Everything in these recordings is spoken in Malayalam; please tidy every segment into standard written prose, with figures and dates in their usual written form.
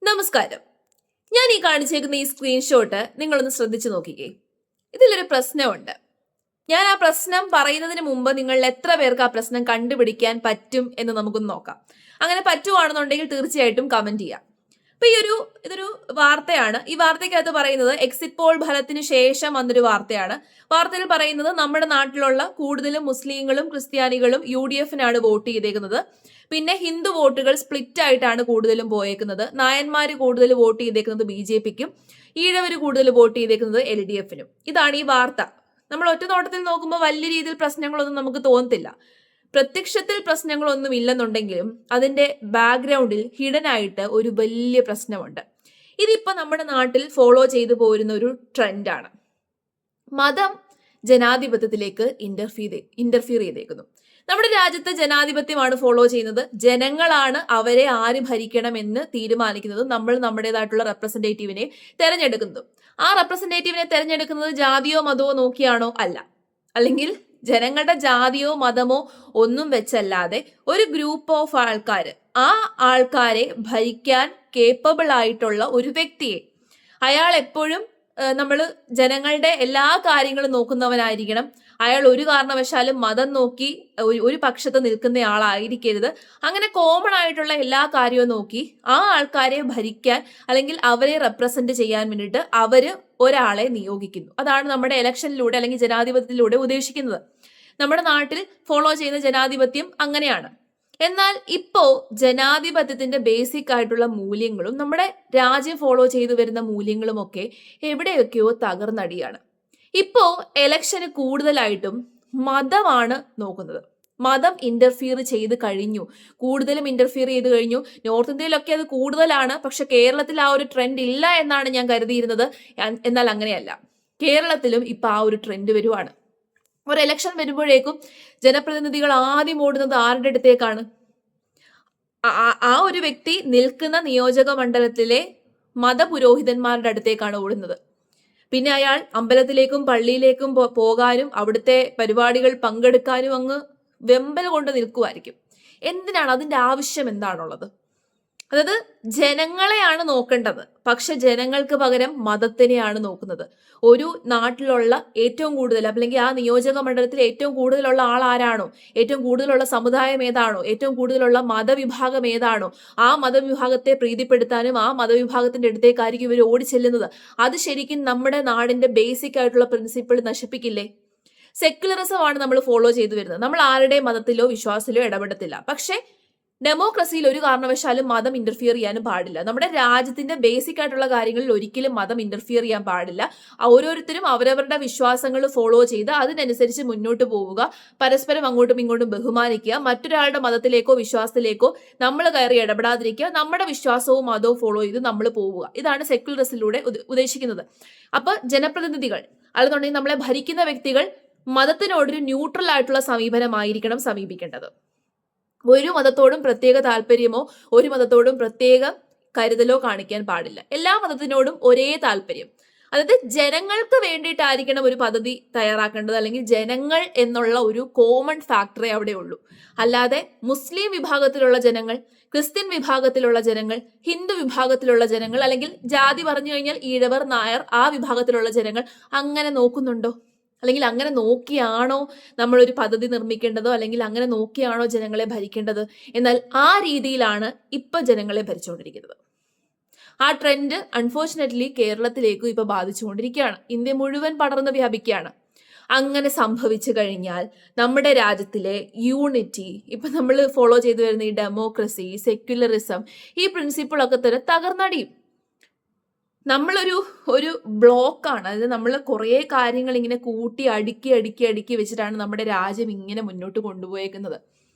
നമസ്കാരം. ഞാൻ ഈ കാണിച്ചേക്കുന്ന ഈ സ്ക്രീൻഷോട്ട് നിങ്ങളൊന്ന് ശ്രദ്ധിച്ചു നോക്കിക്കേ. ഇതിലൊരു പ്രശ്നമുണ്ട്. ഞാൻ ആ പ്രശ്നം പറയുന്നതിന് മുമ്പ് നിങ്ങളിൽ എത്ര പേർക്ക് ആ പ്രശ്നം കണ്ടുപിടിക്കാൻ പറ്റും എന്ന് നമുക്കൊന്ന് നോക്കാം. അങ്ങനെ പറ്റുവാണെന്നുണ്ടെങ്കിൽ തീർച്ചയായിട്ടും കമന്റ് ചെയ്യാം. അപ്പൊ ഇതൊരു വാർത്തയാണ്. ഈ വാർത്തയ്ക്കകത്ത് പറയുന്നത് എക്സിറ്റ് പോൾ ഫലത്തിന് ശേഷം വന്നൊരു വാർത്തയാണ്. വാർത്തയിൽ പറയുന്നത് നമ്മുടെ നാട്ടിലുള്ള കൂടുതലും മുസ്ലിങ്ങളും ക്രിസ്ത്യാനികളും UDF-നാണ് വോട്ട് ചെയ്തേക്കുന്നത്. പിന്നെ ഹിന്ദു വോട്ടുകൾ സ്പ്ലിറ്റ് ആയിട്ടാണ് കൂടുതലും പോയേക്കുന്നത്. നായന്മാര് കൂടുതൽ വോട്ട് ചെയ്തേക്കുന്നത് BJP-ക്കും, ഈഴവര് കൂടുതൽ വോട്ട് ചെയ്തേക്കുന്നത് LDF-നും. ഇതാണ് ഈ വാർത്ത. നമ്മൾ ഒറ്റ നോട്ടത്തിൽ നോക്കുമ്പോൾ വലിയ രീതിയിൽ പ്രശ്നങ്ങളൊന്നും നമുക്ക് തോന്നത്തില്ല. പ്രത്യക്ഷത്തിൽ പ്രശ്നങ്ങളൊന്നും ഇല്ലെന്നുണ്ടെങ്കിലും അതിന്റെ ബാക്ക്ഗ്രൗണ്ടിൽ ഹിഡൻ ആയിട്ട് ഒരു വലിയ പ്രശ്നമുണ്ട്. ഇതിപ്പോ നമ്മുടെ നാട്ടിൽ ഫോളോ ചെയ്തു പോരുന്ന ഒരു ട്രെൻഡാണ്. മതം ജനാധിപത്യത്തിലേക്ക് ഇന്റർഫിയർ ചെയ്തേക്കുന്നു. നമ്മുടെ രാജ്യത്ത് ജനാധിപത്യമാണ് ഫോളോ ചെയ്യുന്നത്. ജനങ്ങളാണ് അവരെ ആര് ഭരിക്കണമെന്ന് തീരുമാനിക്കുന്നതും നമ്മൾ നമ്മുടേതായിട്ടുള്ള റെപ്രസെന്റേറ്റീവിനെ തെരഞ്ഞെടുക്കുന്നതും. ആ റെപ്രസെന്റേറ്റീവിനെ തെരഞ്ഞെടുക്കുന്നത് ജാതിയോ മതമോ നോക്കിയാണോ? അല്ല. അല്ലെങ്കിൽ ജനങ്ങളുടെ ജാതിയോ മതമോ ഒന്നും വെച്ചല്ലാതെ ഒരു ഗ്രൂപ്പ് ഓഫ് ആൾക്കാർ, ആ ആൾക്കാരെ ഭരിക്കാൻ കേപ്പബിൾ ആയിട്ടുള്ള ഒരു വ്യക്തിയെ, അയാൾ എപ്പോഴും നമ്മൾ ജനങ്ങളുടെ എല്ലാ കാര്യങ്ങളും നോക്കുന്നവനായിരിക്കണം. അയാൾ ഒരു കാരണവശാലും മതം നോക്കി ഒരു പക്ഷത്ത് നിൽക്കുന്ന ആളായിരിക്കരുത്. അങ്ങനെ കോമൺ ആയിട്ടുള്ള എല്ലാ കാര്യവും നോക്കി ആ ആൾക്കാരെ ഭരിക്കാൻ അല്ലെങ്കിൽ അവരെ റെപ്രസെന്റ് ചെയ്യാൻ വേണ്ടിയിട്ട് അവര് ഒരാളെ നിയോഗിക്കുന്നു. അതാണ് നമ്മുടെ ഇലക്ഷനിലൂടെ അല്ലെങ്കിൽ ജനാധിപത്യത്തിലൂടെ ഉദ്ദേശിക്കുന്നത്. നമ്മുടെ നാട്ടിൽ ഫോളോ ചെയ്യുന്ന ജനാധിപത്യം അങ്ങനെയാണ്. എന്നാൽ ഇപ്പോ ജനാധിപത്യത്തിന്റെ ബേസിക് ആയിട്ടുള്ള മൂല്യങ്ങളും നമ്മുടെ രാജ്യം ഫോളോ ചെയ്തു വരുന്ന മൂല്യങ്ങളും ഒക്കെ എവിടെയൊക്കെയോ തകർന്നടിയാണ്. ഇപ്പോ എലക്ഷന് കൂടുതലായിട്ടും മതമാണ് നോക്കുന്നത്. മതം ഇന്റർഫിയർ ചെയ്ത് കഴിഞ്ഞു, കൂടുതലും ഇന്റർഫിയർ ചെയ്ത് കഴിഞ്ഞു. നോർത്ത് ഇന്ത്യയിലൊക്കെ അത് കൂടുതലാണ്. പക്ഷെ കേരളത്തിൽ ആ ഒരു ട്രെൻഡ് ഇല്ല എന്നാണ് ഞാൻ കരുതിയിരുന്നത്. എന്നാൽ അങ്ങനെയല്ല. കേരളത്തിലും ഇപ്പൊ ആ ഒരു ട്രെൻഡ് വരുവാണ്. ഒരു ഇലക്ഷൻ വരുമ്പോഴേക്കും ജനപ്രതിനിധികൾ ആദ്യം ഓടുന്നത് ആരുടെ അടുത്തേക്കാണ്? ആ ഒരു വ്യക്തി നിൽക്കുന്ന നിയോജക മണ്ഡലത്തിലെ മതപുരോഹിതന്മാരുടെ അടുത്തേക്കാണ് ഓടുന്നത്. പിന്നെ അയാൾ അമ്പലത്തിലേക്കും പള്ളിയിലേക്കും പോകാനും അവിടുത്തെ പരിപാടികൾ പങ്കെടുക്കാനും അങ്ങ് വെമ്പൽ കൊണ്ട് നിൽക്കുമായിരിക്കും. എന്തിനാണ്? അതിന്റെ ആവശ്യം എന്താണുള്ളത്? അതായത് ജനങ്ങളെയാണ് നോക്കേണ്ടത്, പക്ഷെ ജനങ്ങൾക്ക് പകരം മതത്തിനെയാണ് നോക്കുന്നത്. ഒരു നാട്ടിലുള്ള ഏറ്റവും കൂടുതൽ അല്ലെങ്കിൽ ആ നിയോജക മണ്ഡലത്തിൽ ഏറ്റവും കൂടുതലുള്ള ആൾ ആരാണോ, ഏറ്റവും കൂടുതലുള്ള സമുദായം ഏതാണോ, ഏറ്റവും കൂടുതലുള്ള മതവിഭാഗം ഏതാണോ, ആ മതവിഭാഗത്തെ പ്രീതിപ്പെടുത്താനും ആ മതവിഭാഗത്തിന്റെ അടുത്തേക്കായിരിക്കും ഇവർ ഓടിച്ചെല്ലുന്നത്. അത് ശരിക്കും നമ്മുടെ നാടിന്റെ ബേസിക് ആയിട്ടുള്ള പ്രിൻസിപ്പിൾ നശിപ്പിക്കില്ലേ? സെക്യുലറിസമാണ് നമ്മൾ ഫോളോ ചെയ്തു വരുന്നത്. നമ്മൾ ആരുടെയും മതത്തിലോ വിശ്വാസത്തിലോ ഇടപെടത്തില്ല. പക്ഷെ ഡെമോക്രസിയിൽ ഒരു കാരണവശാലും മതം ഇന്റർഫിയർ ചെയ്യാനും പാടില്ല. നമ്മുടെ രാജ്യത്തിന്റെ ബേസിക് ആയിട്ടുള്ള കാര്യങ്ങളിൽ ഒരിക്കലും മതം ഇന്റർഫിയർ ചെയ്യാൻ പാടില്ല. ഓരോരുത്തരും അവരവരുടെ വിശ്വാസങ്ങൾ ഫോളോ ചെയ്ത് അതിനനുസരിച്ച് മുന്നോട്ട് പോവുക, പരസ്പരം അങ്ങോട്ടും ഇങ്ങോട്ടും ബഹുമാനിക്കുക, മറ്റൊരാളുടെ മതത്തിലേക്കോ വിശ്വാസത്തിലേക്കോ നമ്മൾ കയറി ഇടപെടാതിരിക്കുക, നമ്മുടെ വിശ്വാസവും മതവും ഫോളോ ചെയ്ത് നമ്മൾ പോവുക. ഇതാണ് സെക്യുലറിസത്തിലൂടെ ഉദ്ദേശിക്കുന്നത്. അപ്പൊ ജനപ്രതിനിധികൾ അല്ലെന്നുണ്ടെങ്കിൽ നമ്മളെ ഭരിക്കുന്ന വ്യക്തികൾ മതത്തിനോടൊരു ന്യൂട്രൽ ആയിട്ടുള്ള സമീപനമായിരിക്കണം സമീപിക്കേണ്ടത്. ഒരു മതത്തോടും പ്രത്യേക താല്പര്യമോ ഒരു മതത്തോടും പ്രത്യേക കരുതലോ കാണിക്കാൻ പാടില്ല. എല്ലാ മതത്തിനോടും ഒരേ താല്പര്യം. അതായത് ജനങ്ങൾക്ക് വേണ്ടിയിട്ടായിരിക്കണം ഒരു പദ്ധതി തയ്യാറാക്കേണ്ടത്, അല്ലെങ്കിൽ ജനങ്ങൾ എന്നുള്ള ഒരു കോമൺ ഫാക്ടറേ അവിടെ ഉള്ളൂ. അല്ലാതെ മുസ്ലിം വിഭാഗത്തിലുള്ള ജനങ്ങൾ, ക്രിസ്ത്യൻ വിഭാഗത്തിലുള്ള ജനങ്ങൾ, ഹിന്ദു വിഭാഗത്തിലുള്ള ജനങ്ങൾ, അല്ലെങ്കിൽ ജാതി പറഞ്ഞു കഴിഞ്ഞാൽ ഈഴവർ, നായർ, ആ വിഭാഗത്തിലുള്ള ജനങ്ങൾ അങ്ങനെ നോക്കുന്നുണ്ടോ? അല്ലെങ്കിൽ അങ്ങനെ നോക്കിയാണോ നമ്മളൊരു പദ്ധതി നിർമ്മിക്കേണ്ടതോ, അല്ലെങ്കിൽ അങ്ങനെ നോക്കിയാണോ ജനങ്ങളെ ഭരിക്കേണ്ടത്? എന്നാൽ ആ രീതിയിലാണ് ഇപ്പൊ ജനങ്ങളെ ഭരിച്ചുകൊണ്ടിരിക്കുന്നത്. ആ ട്രെൻഡ് അൺഫോർച്ചുനേറ്റ്ലി കേരളത്തിലേക്കും ഇപ്പൊ ബാധിച്ചുകൊണ്ടിരിക്കുകയാണ്. ഇന്ത്യ മുഴുവൻ പടർന്ന് വ്യാപിക്കുകയാണ്. അങ്ങനെ സംഭവിച്ചു കഴിഞ്ഞാൽ നമ്മുടെ രാജ്യത്തിലെ യൂണിറ്റി, ഇപ്പൊ നമ്മൾ ഫോളോ ചെയ്തു വരുന്ന ഈ ഡെമോക്രസി, സെക്യുലറിസം, ഈ പ്രിൻസിപ്പിളൊക്കെ തന്നെ തകർന്നടിയും. നമ്മളൊരു ബ്ലോക്കാണ്. അതായത് നമ്മൾ കുറേ കാര്യങ്ങൾ ഇങ്ങനെ കൂട്ടി അടുക്കി വെച്ചിട്ടാണ് നമ്മുടെ രാജ്യം ഇങ്ങനെ മുന്നോട്ട് കൊണ്ടുപോയേക്കുന്നത്.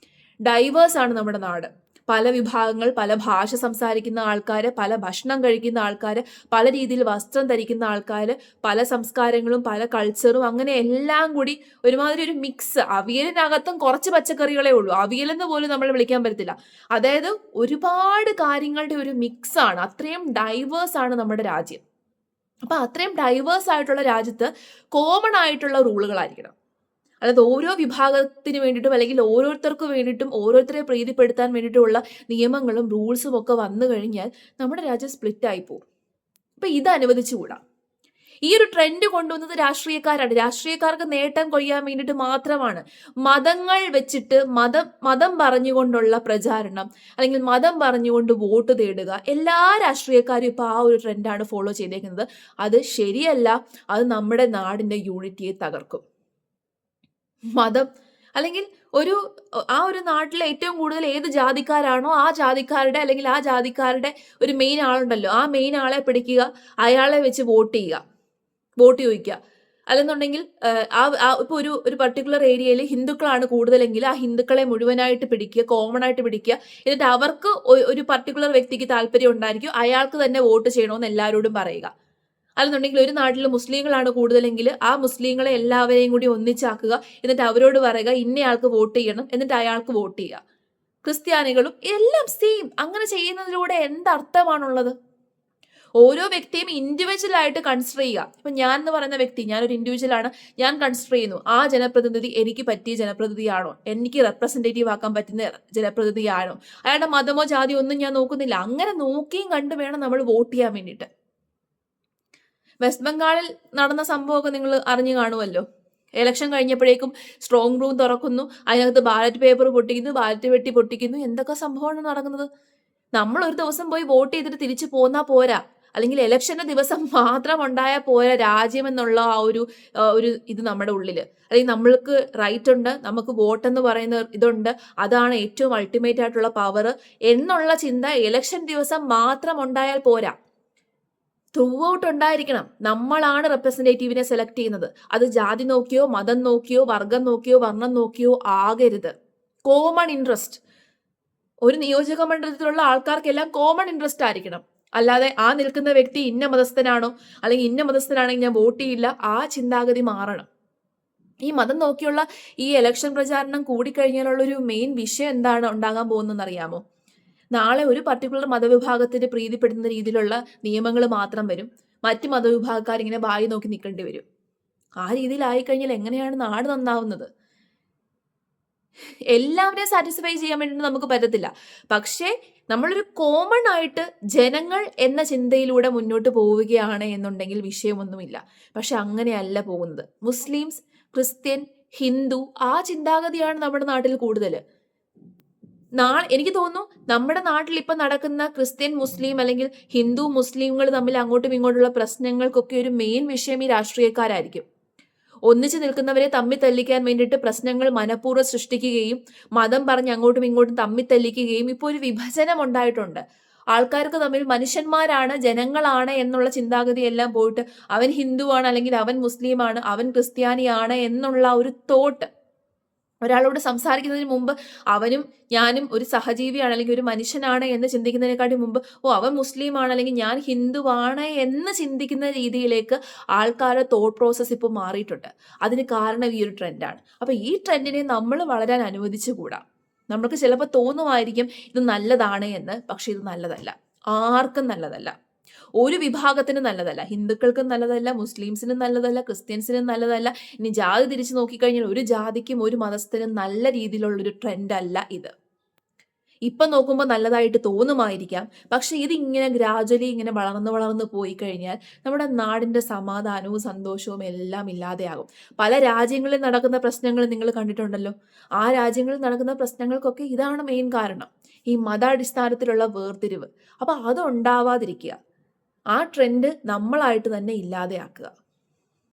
ഡൈവേഴ്സ് ആണ് നമ്മുടെ നാട്. പല വിഭാഗങ്ങൾ, പല ഭാഷ സംസാരിക്കുന്ന ആൾക്കാർ, പല ഭക്ഷണം കഴിക്കുന്ന ആൾക്കാർ, പല രീതിയിൽ വസ്ത്രം ധരിക്കുന്ന ആൾക്കാർ, പല സംസ്കാരങ്ങളും പല കൾച്ചറും, അങ്ങനെ എല്ലാം കൂടി ഒരുമാതിരി ഒരു മിക്സ്. അവിയലിനകത്തും കുറച്ച് പച്ചക്കറികളേ ഉള്ളൂ, അവിയലെന്ന് പോലും നമ്മൾ വിളിക്കാൻ പറ്റത്തില്ല. അതായത് ഒരുപാട് കാര്യങ്ങളുടെ ഒരു മിക്സ് ആണ്. അത്രയും ഡൈവേഴ്സ് ആണ് നമ്മുടെ രാജ്യം. അപ്പൊ അത്രയും ഡൈവേഴ്സ് ആയിട്ടുള്ള രാജ്യത്ത് കോമൺ ആയിട്ടുള്ള റൂളുകളായിരിക്കണം. അല്ലാതെ ഓരോ വിഭാഗത്തിന് വേണ്ടിയിട്ടും അല്ലെങ്കിൽ ഓരോരുത്തർക്ക് വേണ്ടിയിട്ടും ഓരോരുത്തരെ പ്രീതിപ്പെടുത്താൻ വേണ്ടിയിട്ടുള്ള നിയമങ്ങളും റൂൾസും ഒക്കെ വന്നു കഴിഞ്ഞാൽ നമ്മുടെ രാജ്യം സ്പ്ലിറ്റ് ആയി പോകും. അപ്പൊ ഇത് അനുവദിച്ചുകൂടാ. ഈ ഒരു ട്രെൻഡ് കൊണ്ടുവന്നത് രാഷ്ട്രീയക്കാരാണ്. രാഷ്ട്രീയക്കാർക്ക് നേട്ടം കൊയ്യാൻ വേണ്ടിയിട്ട് മാത്രമാണ്. മതങ്ങൾ വെച്ചിട്ട് മതം പറഞ്ഞുകൊണ്ടുള്ള പ്രചാരണം അല്ലെങ്കിൽ മതം പറഞ്ഞുകൊണ്ട് വോട്ട് തേടുക, എല്ലാ രാഷ്ട്രീയക്കാരും ഇപ്പൊ ആ ഒരു ട്രെൻഡാണ് ഫോളോ ചെയ്തേക്കുന്നത്. അത് ശരിയല്ല. അത് നമ്മുടെ നാടിന്റെ യൂണിറ്റിയെ തകർക്കും. മതം അല്ലെങ്കിൽ ആ ഒരു നാട്ടിലെ ഏറ്റവും കൂടുതൽ ഏത് ജാതിക്കാരാണോ ആ ജാതിക്കാരുടെ അല്ലെങ്കിൽ ആ ജാതിക്കാരുടെ ഒരു മെയിൻ ആളുണ്ടല്ലോ, ആ മെയിൻ ആളെ പിടിക്കുക, അയാളെ വെച്ച് വോട്ട് ചെയ്യുക, വോട്ട് ചോദിക്കുക. അല്ലെന്നുണ്ടെങ്കിൽ ഇപ്പൊ ഒരു പർട്ടിക്കുലർ ഏരിയയിൽ ഹിന്ദുക്കളാണ് കൂടുതലെങ്കിൽ ആ ഹിന്ദുക്കളെ മുഴുവനായിട്ട് പിടിക്കുക, കോമൺ ആയിട്ട് പിടിക്കുക. എന്നിട്ട് അവർക്ക് ഒരു പർട്ടിക്കുലർ വ്യക്തിക്ക് താല്പര്യം ഉണ്ടായിരിക്കും, അയാൾക്ക് തന്നെ വോട്ട് ചെയ്യണമെന്ന് എല്ലാവരോടും പറയുക. അല്ലെന്നുണ്ടെങ്കിൽ ഒരു നാട്ടിൽ മുസ്ലിങ്ങളാണ് കൂടുതലെങ്കിൽ ആ മുസ്ലിങ്ങളെ എല്ലാവരെയും കൂടി ഒന്നിച്ചാക്കുക. എന്നിട്ട് അവരോട് പറയുക ഇന്നയാൾക്ക് വോട്ട് ചെയ്യണം, എന്നിട്ട് അയാൾക്ക് വോട്ട് ചെയ്യുക. ക്രിസ്ത്യാനികളും എല്ലാം സെയിം. അങ്ങനെ ചെയ്യുന്നതിലൂടെ എന്തർത്ഥമാണുള്ളത്? ഓരോ വ്യക്തിയും ഇൻഡിവിജ്വൽ ആയിട്ട് കൺസിഡർ ചെയ്യുക. ഇപ്പൊ ഞാൻ എന്ന് പറയുന്ന വ്യക്തി, ഞാനൊരു ഇൻഡിവിജ്വൽ ആണ്, ഞാൻ കൺസിഡർ ചെയ്യുന്നു ആ ജനപ്രതിനിധി എനിക്ക് പറ്റിയ ജനപ്രതിനിധിയാണോ, എനിക്ക് റെപ്രസെന്റേറ്റീവ് ആക്കാൻ പറ്റുന്ന ജനപ്രതിനിധിയാണോ, അയാളുടെ മതമോ ജാതിയോ ഒന്നും ഞാൻ നോക്കുന്നില്ല. അങ്ങനെ നോക്കിയും കണ്ടു വേണം നമ്മൾ വോട്ട് ചെയ്യാൻ വേണ്ടിയിട്ട്. വെസ്റ്റ് ബംഗാളിൽ നടന്ന സംഭവമൊക്കെ നിങ്ങൾ അറിഞ്ഞു കാണുമല്ലോ. ഇലക്ഷൻ കഴിഞ്ഞപ്പോഴേക്കും സ്ട്രോങ് റൂം തുറക്കുന്നു, അതിനകത്ത് ബാലറ്റ് പേപ്പർ പൊട്ടിക്കുന്നു, ബാലറ്റ് പെട്ടി പൊട്ടിക്കുന്നു. എന്തൊക്കെ സംഭവമാണ് നടക്കുന്നത്? നമ്മൾ ഒരു ദിവസം പോയി വോട്ട് ചെയ്തിട്ട് തിരിച്ചു പോന്നാ പോരാ, അല്ലെങ്കിൽ ഇലക്ഷന്റെ ദിവസം മാത്രം ഉണ്ടായാൽ പോരാ രാജ്യം എന്നുള്ള ആ ഒരു ഇത് നമ്മുടെ ഉള്ളില്. അല്ലെങ്കിൽ നമ്മൾക്ക് റൈറ്റ് ഉണ്ട്, നമുക്ക് വോട്ട് എന്ന് പറയുന്ന ഇതുണ്ട്, അതാണ് ഏറ്റവും അൾട്ടിമേറ്റ് ആയിട്ടുള്ള പവർ എന്നുള്ള ചിന്ത ഇലക്ഷൻ ദിവസം മാത്രം ഉണ്ടായാൽ പോരാ, ത്രൂ ഔട്ട് ഉണ്ടായിരിക്കണം. നമ്മളാണ് റെപ്രസെന്റേറ്റീവിനെ സെലക്ട് ചെയ്യുന്നത്. അത് ജാതി നോക്കിയോ മതം നോക്കിയോ വർഗം നോക്കിയോ വർണ്ണം നോക്കിയോ ആകരുത്. Common interest. ഒരു നിയോജക മണ്ഡലത്തിലുള്ള ആൾക്കാർക്കെല്ലാം കോമൺ ഇൻട്രസ്റ്റ് ആയിരിക്കണം. അല്ലാതെ ആ നിൽക്കുന്ന വ്യക്തി ഇന്ന മതസ്ഥനാണോ അല്ലെങ്കിൽ ഇന്ന മതസ്ഥനാണെങ്കിൽ ഞാൻ വോട്ട് ചെയ്യില്ല, ആ ചിന്താഗതി മാറണം. ഈ മതം നോക്കിയുള്ള ഈ ഇലക്ഷൻ പ്രചാരണം കൂടിക്കഴിഞ്ഞാലുള്ള ഒരു മെയിൻ വിഷയം എന്താണ് ഉണ്ടാകാൻ പോകുന്നതെന്ന് അറിയാമോ? നാളെ ഒരു പർട്ടിക്കുലർ മതവിഭാഗത്തിന് പ്രീതിപ്പെടുന്ന രീതിയിലുള്ള നിയമങ്ങൾ മാത്രം വരും. മറ്റ് മതവിഭാഗക്കാർ ഇങ്ങനെ വായി നോക്കി നിൽക്കേണ്ടി വരും. ആ രീതിയിലായി കഴിഞ്ഞാൽ എങ്ങനെയാണ് നാട് നന്നാവുന്നത്? എല്ലാവരെയും സാറ്റിസ്ഫൈ ചെയ്യാൻ വേണ്ടി നമുക്ക് പറ്റത്തില്ല. പക്ഷേ നമ്മളൊരു കോമൺ ആയിട്ട് ജനങ്ങൾ എന്ന ചിന്തയിലൂടെ മുന്നോട്ട് പോവുകയാണ് എന്നുണ്ടെങ്കിൽ വിഷയമൊന്നുമില്ല. പക്ഷെ അങ്ങനെയല്ല പോകുന്നത്. മുസ്ലിംസ്, ക്രിസ്ത്യൻ, ഹിന്ദു ആ ചിന്താഗതിയാണ് നമ്മുടെ നാട്ടിൽ കൂടുതൽ. എനിക്ക് തോന്നുന്നു നമ്മുടെ നാട്ടിൽ ഇപ്പൊ നടക്കുന്ന ക്രിസ്ത്യൻ മുസ്ലിം അല്ലെങ്കിൽ ഹിന്ദു മുസ്ലിങ്ങൾ തമ്മിൽ അങ്ങോട്ടും ഇങ്ങോട്ടുള്ള പ്രശ്നങ്ങൾക്കൊക്കെ ഒരു മെയിൻ വിഷയം ഈ രാഷ്ട്രീയക്കാരായിരിക്കും. ഒന്നിച്ചു നിൽക്കുന്നവരെ തമ്മിൽ തല്ലിക്കാൻ വേണ്ടിയിട്ട് പ്രശ്നങ്ങൾ മനഃപൂർവ്വം സൃഷ്ടിക്കുകയും മതം പറഞ്ഞ് അങ്ങോട്ടും ഇങ്ങോട്ടും തമ്മിൽ തല്ലിക്കുകയും ഇപ്പോൾ ഒരു വിഭജനം ഉണ്ടായിട്ടുണ്ട്. ആൾക്കാർക്ക് തമ്മിൽ മനുഷ്യന്മാരാണ്, ജനങ്ങളാണ് എന്നുള്ള ചിന്താഗതിയെല്ലാം പോയിട്ട് അവൻ ഹിന്ദുവാണ് അല്ലെങ്കിൽ അവൻ മുസ്ലിമാണ്, അവൻ ക്രിസ്ത്യാനിയാണ് എന്നുള്ള ഒരു തോട്ട്. ഒരാളോട് സംസാരിക്കുന്നതിന് മുമ്പ് അവനും ഞാനും ഒരു സഹജീവിയാണ് അല്ലെങ്കിൽ ഒരു മനുഷ്യനാണ് എന്ന് ചിന്തിക്കുന്നതിനെക്കാട്ടി മുമ്പ് അവൻ മുസ്ലിമാണ് അല്ലെങ്കിൽ ഞാൻ ഹിന്ദുവാണ് എന്ന് ചിന്തിക്കുന്ന രീതിയിലേക്ക് ആൾക്കാരുടെ തോട്ട് പ്രോസസ്സ് ഇപ്പോൾ മാറിയിട്ടുണ്ട്. അതിന് കാരണം ഈ ഒരു ട്രെൻഡാണ്. അപ്പൊ ഈ ട്രെൻഡിനെ നമ്മൾ വളരാൻ അനുവദിച്ചുകൂടാ. നമുക്ക് ചിലപ്പോൾ തോന്നുമായിരിക്കും ഇത് നല്ലതാണ് എന്ന്, പക്ഷെ ഇത് നല്ലതല്ല, ആർക്കും നല്ലതല്ല. ഒരു വിഭാഗത്തിനും നല്ലതല്ല. ഹിന്ദുക്കൾക്കും നല്ലതല്ല, മുസ്ലിംസിനും നല്ലതല്ല, ക്രിസ്ത്യൻസിനും നല്ലതല്ല. ഇനി ജാതി തിരിച്ചു നോക്കിക്കഴിഞ്ഞാൽ ഒരു ജാതിക്കും ഒരു മതസ്ഥനും നല്ല രീതിയിലുള്ളൊരു ട്രെൻഡ് അല്ല ഇത്. ഇപ്പൊ നോക്കുമ്പോൾ നല്ലതായിട്ട് തോന്നുമായിരിക്കാം, പക്ഷെ ഇതിങ്ങനെ ഗ്രാജുവലി ഇങ്ങനെ വളർന്നു പോയി കഴിഞ്ഞാൽ നമ്മുടെ നാടിന്റെ സമാധാനവും സന്തോഷവും എല്ലാം ഇല്ലാതെയാകും. പല രാജ്യങ്ങളിൽ നടക്കുന്ന പ്രശ്നങ്ങൾ നിങ്ങൾ കണ്ടിട്ടുണ്ടല്ലോ. ആ രാജ്യങ്ങളിൽ നടക്കുന്ന പ്രശ്നങ്ങൾക്കൊക്കെ ഇതാണ് മെയിൻ കാരണം, ഈ മതാടിസ്ഥാനത്തിലുള്ള വേർതിരിവ്. അപ്പൊ അതുണ്ടാവാതിരിക്കുക. ആ ട്രെൻഡ് നമ്മളായിട്ട് തന്നെ ഇല്ലാതെയാക്കുക.